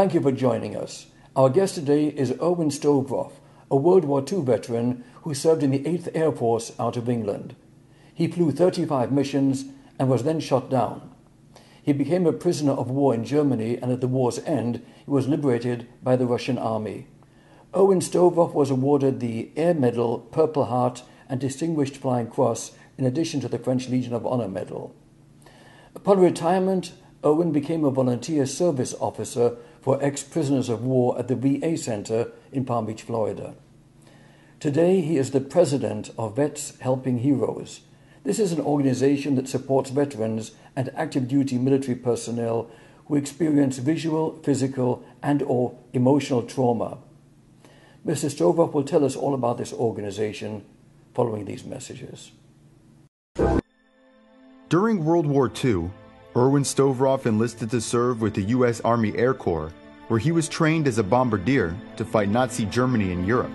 Thank you for joining us. Our guest today is Irwin Stovroff, a World War II veteran who served in the 8th Air Force out of England. He flew 35 missions and was then shot down. He became a prisoner of war in Germany, and at the war's end, he was liberated by the Russian army. Irwin Stovroff was awarded the Air Medal, Purple Heart, and Distinguished Flying Cross, in addition to the French Legion of Honor Medal. Upon retirement, Irwin became a volunteer service officer for ex-prisoners of war at the VA Center in Palm Beach, Florida. Today, he is the president of Vets Helping Heroes. This is an organization that supports veterans and active duty military personnel who experience visual, physical, and/or emotional trauma. Mr. Stovroff will tell us all about this organization following these messages. During World War II, Irwin Stovroff enlisted to serve with the U.S. Army Air Corps, where he was trained as a bombardier to fight Nazi Germany in Europe.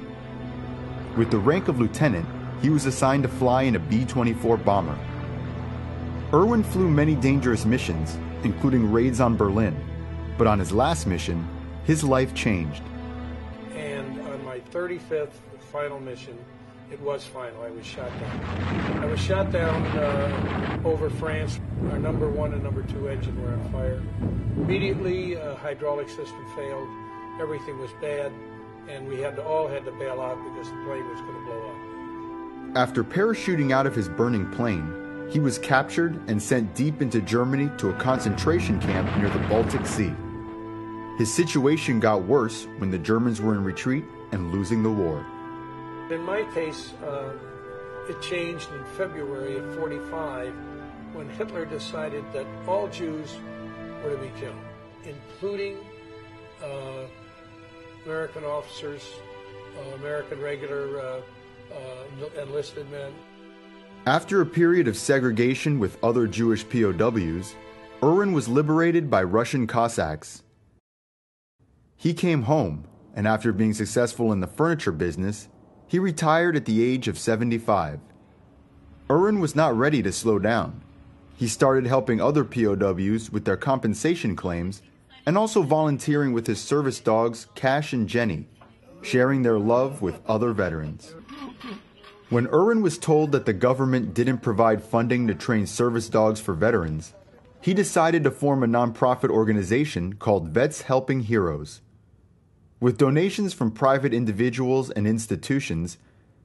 With the rank of lieutenant, he was assigned to fly in a B-24 bomber. Irwin flew many dangerous missions, including raids on Berlin, but on his last mission, his life changed. And on my 35th final mission, it was final, I was shot down. I was shot down over France. Our number 1 and number 2 engine were on fire. Immediately, hydraulic system failed. Everything was bad, and we all had to bail out because the plane was going to blow up. After parachuting out of his burning plane, he was captured and sent deep into Germany to a concentration camp near the Baltic Sea. His situation got worse when the Germans were in retreat and losing the war. In my case, it changed in February of '45 when Hitler decided that all Jews were to be killed, including American officers, American regular enlisted men. After a period of segregation with other Jewish POWs, Irwin was liberated by Russian Cossacks. He came home, and after being successful in the furniture business, he retired at the age of 75. Irwin was not ready to slow down. He started helping other POWs with their compensation claims and also volunteering with his service dogs, Cash and Jenny, sharing their love with other veterans. When Irwin was told that the government didn't provide funding to train service dogs for veterans, he decided to form a nonprofit organization called Vets Helping Heroes. With donations from private individuals and institutions,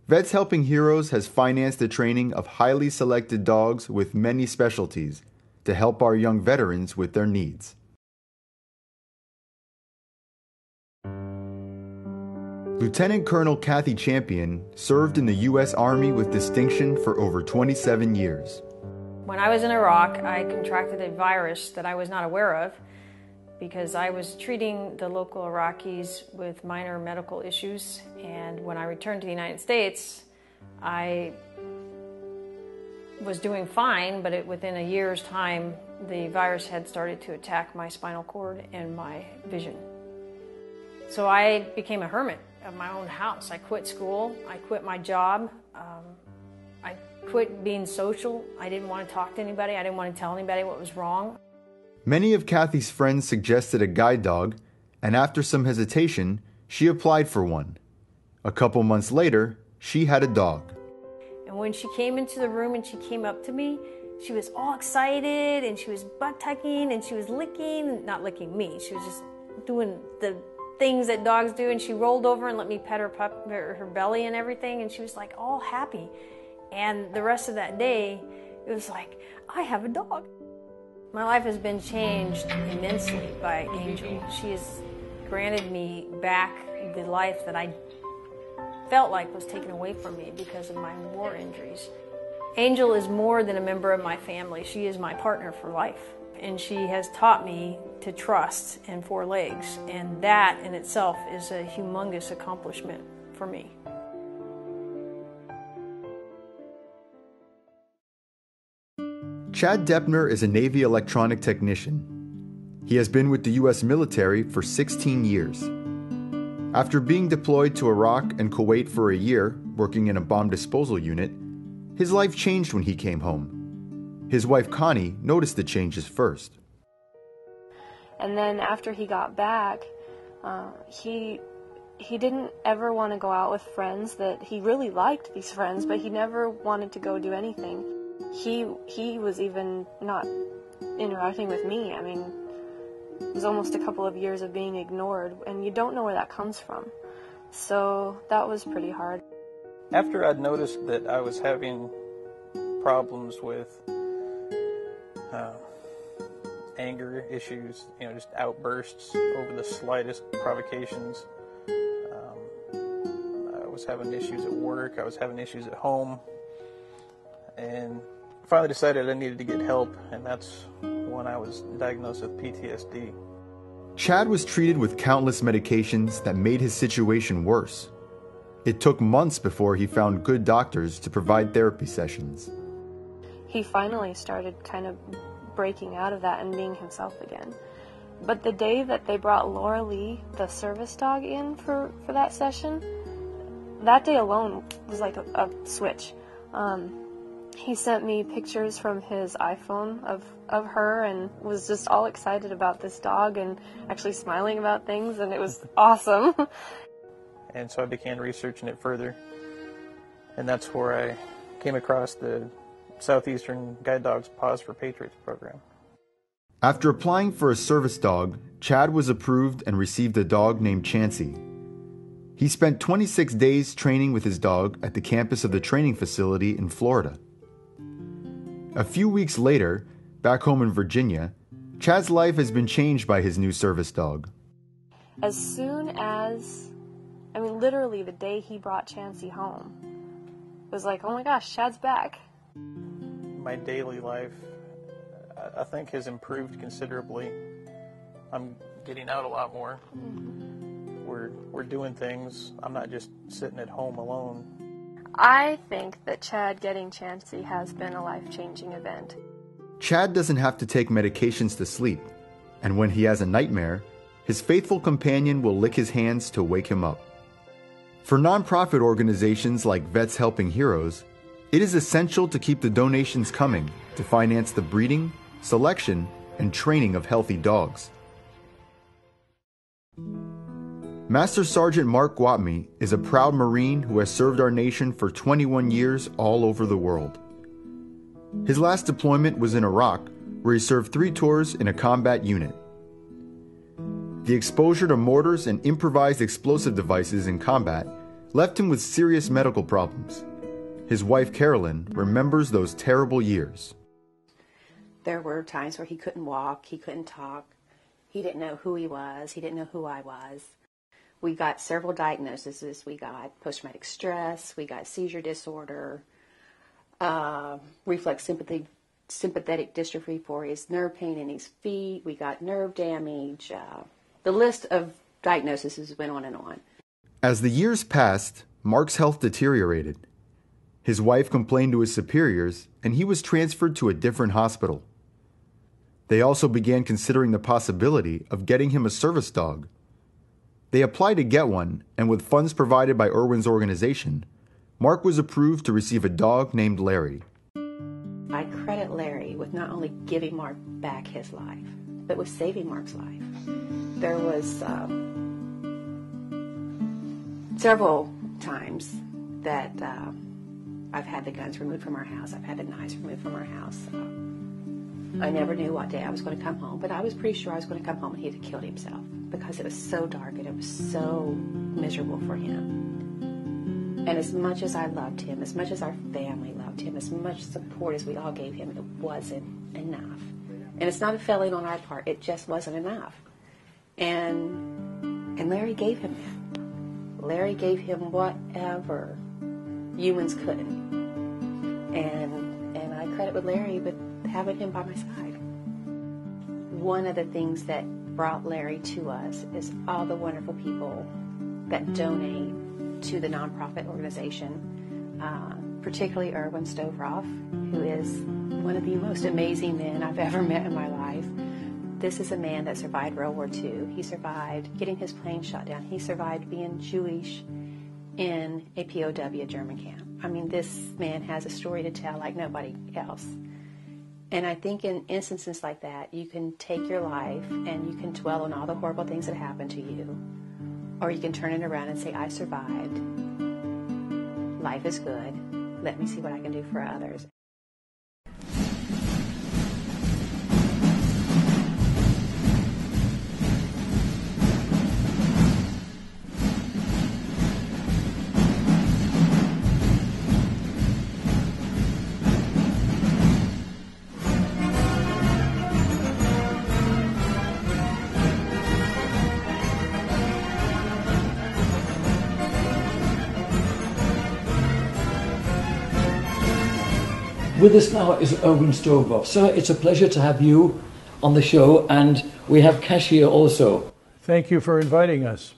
Vets Helping Heroes has financed the training of highly selected dogs with many specialties to help our young veterans with their needs. Lieutenant Colonel Kathy Champion served in the U.S. Army with distinction for over 27 years. When I was in Iraq, I contracted a virus that I was not aware of because I was treating the local Iraqis with minor medical issues, and when I returned to the United States, I was doing fine, but within a year's time, the virus had started to attack my spinal cord and my vision. So I became a hermit of my own house. I quit school, I quit my job, I quit being social. I didn't want to talk to anybody, I didn't want to tell anybody what was wrong. Many of Kathy's friends suggested a guide dog, and after some hesitation, she applied for one. A couple months later, she had a dog. And when she came into the room and she came up to me, she was all excited and she was butt-tucking and she was licking, not licking me, she was just doing the things that dogs do, and she rolled over and let me pet her belly and everything, and she was like all happy. And the rest of that day, it was like, I have a dog. My life has been changed immensely by Angel. She has granted me back the life that I felt like was taken away from me because of my war injuries. Angel is more than a member of my family. She is my partner for life. And she has taught me to trust and 4 legs. And that in itself is a humongous accomplishment for me. Chad Deppner is a Navy electronic technician. He has been with the U.S. military for 16 years. After being deployed to Iraq and Kuwait for a year, working in a bomb disposal unit, his life changed when he came home. His wife Connie noticed the changes first. And then after he got back, He didn't ever want to go out with friends. That he really liked these friends, but he never wanted to go do anything. He was even not interacting with me. I mean, it was almost a couple of years of being ignored, and you don't know where that comes from. So that was pretty hard. After I'd noticed that I was having problems with anger issues, just outbursts over the slightest provocations. I was having issues at work, I was having issues at home, and finally decided I needed to get help, and that's when I was diagnosed with PTSD. Chad was treated with countless medications that made his situation worse. It took months before he found good doctors to provide therapy sessions. He finally started kind of breaking out of that and being himself again. But the day that they brought Laura Lee, the service dog, in for that session, that day alone was like a switch. He sent me pictures from his iPhone of her and was just all excited about this dog and actually smiling about things, and it was awesome. And so I began researching it further, and that's where I came across the Southeastern Guide Dogs Pause for Patriots program. After applying for a service dog, Chad was approved and received a dog named Chansey. He spent 26 days training with his dog at the campus of the training facility in Florida. A few weeks later, back home in Virginia, Chad's life has been changed by his new service dog. As soon as, literally the day he brought Chansey home, it was like, oh my gosh, Chad's back. My daily life, I think, has improved considerably. I'm getting out a lot more. We're doing things. I'm not just sitting at home alone. I think that Chad getting Chansey has been a life-changing event. Chad doesn't have to take medications to sleep, and when he has a nightmare, his faithful companion will lick his hands to wake him up. For nonprofit organizations like Vets Helping Heroes, it is essential to keep the donations coming to finance the breeding, selection, and training of healthy dogs. Master Sergeant Mark Guatme is a proud Marine who has served our nation for 21 years all over the world. His last deployment was in Iraq, where he served 3 tours in a combat unit. The exposure to mortars and improvised explosive devices in combat left him with serious medical problems. His wife, Carolyn, remembers those terrible years. There were times where he couldn't walk, he couldn't talk, he didn't know who he was, he didn't know who I was. We got several diagnoses. We got post-traumatic stress, we got seizure disorder, reflex sympathetic dystrophy for his nerve pain in his feet, we got nerve damage. The list of diagnoses went on and on. As the years passed, Mark's health deteriorated. His wife complained to his superiors, and he was transferred to a different hospital. They also began considering the possibility of getting him a service dog. They applied to get one, and with funds provided by Irwin's organization, Mark was approved to receive a dog named Larry. I credit Larry with not only giving Mark back his life, but with saving Mark's life. There was several times that I've had the guns removed from our house. I've had the knives removed from our house. I never knew what day I was going to come home, but I was pretty sure I was going to come home and he had killed himself because it was so dark and it was so miserable for him. And as much as I loved him, as much as our family loved him, as much support as we all gave him, it wasn't enough. And it's not a failing on our part. It just wasn't enough. And Larry gave him that. Larry gave him whatever humans couldn't. And I credit with Larry with having him by my side. One of the things that brought Larry to us is all the wonderful people that donate to the nonprofit organization, particularly Irwin Stovroff, who is one of the most amazing men I've ever met in my life. This is a man that survived World War II. He survived getting his plane shot down. He survived being Jewish in a POW German camp. I mean, this man has a story to tell like nobody else. And I think in instances like that, you can take your life and you can dwell on all the horrible things that happened to you. Or you can turn it around and say, I survived. Life is good. Let me see what I can do for others. With us now is Irwin Stovroff. Sir, it's a pleasure to have you on the show, and we have Cash here also. Thank you for inviting us.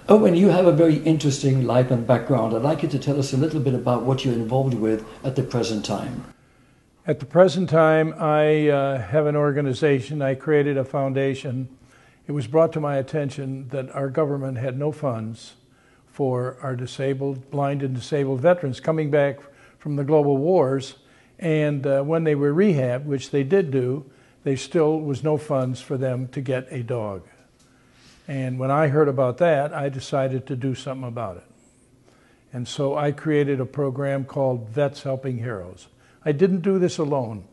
Irwin, you have a very interesting life and background. I'd like you to tell us a little bit about what you're involved with at the present time. At the present time, I have an organization. I created a foundation. It was brought to my attention that our government had no funds for our disabled, blind and disabled veterans coming back from the global wars. And when they were rehabbed, which they did do, there still was no funds for them to get a dog. And when I heard about that, I decided to do something about it. And so I created a program called Vets Helping Heroes. I didn't do this alone.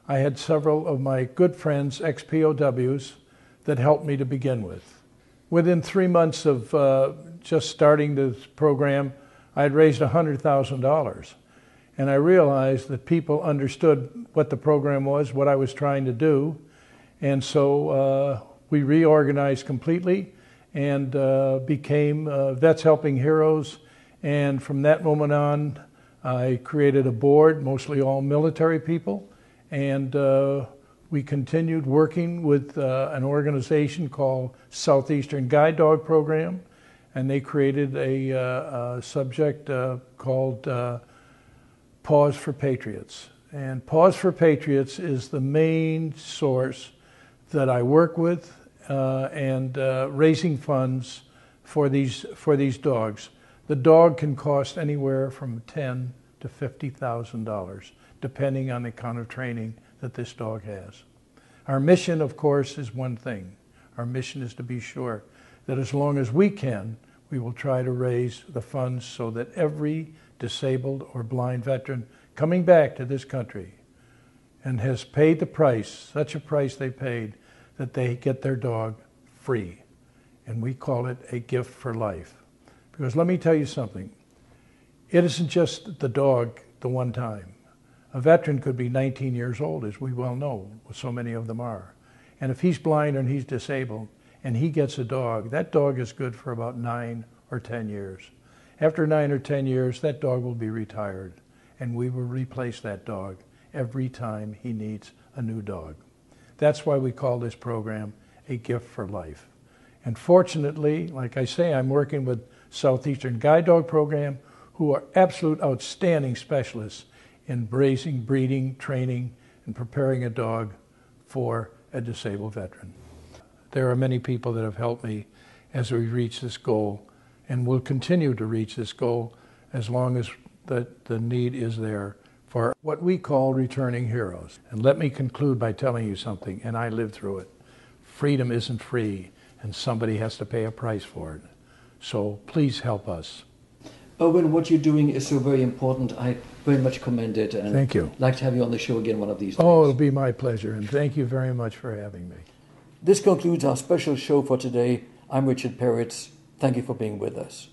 I had several of my good friends, ex-POWs, that helped me to begin with. Within 3 months of just starting this program, I had raised $100,000. And I realized that people understood what the program was, what I was trying to do. And so we reorganized completely and became Vets Helping Heroes. And from that moment on, I created a board, mostly all military people. And we continued working with an organization called Southeastern Guide Dog Program. And they created a subject called Pause for Patriots. And Pause for Patriots is the main source that I work with and raising funds for these dogs. The dog can cost anywhere from $10,000 to $50,000, depending on the kind of training that this dog has. Our mission, of course, is one thing. Our mission is to be sure that as long as we can, we will try to raise the funds so that every disabled or blind veteran coming back to this country and has paid the price, such a price they paid, that they get their dog free. And we call it a gift for life. Because let me tell you something, it isn't just the dog the one time. A veteran could be 19 years old, as we well know, so many of them are. And if he's blind and he's disabled and he gets a dog, that dog is good for about 9 or 10 years. After 9 or 10 years, that dog will be retired, and we will replace that dog every time he needs a new dog. That's why we call this program a gift for life. And fortunately, like I say, I'm working with Southeastern Guide Dog Program, who are absolute outstanding specialists in raising, breeding, training, and preparing a dog for a disabled veteran. There are many people that have helped me as we reach this goal, and will continue to reach this goal as long as the need is there for what we call returning heroes. And let me conclude by telling you something, and I lived through it. Freedom isn't free, and somebody has to pay a price for it. So please help us. Irwin, what you're doing is so very important. I very much commend it. And thank you. I'd like to have you on the show again one of these days. Oh, it'll be my pleasure, and thank you very much for having me. This concludes our special show for today. I'm Richard Peritz. Thank you for being with us.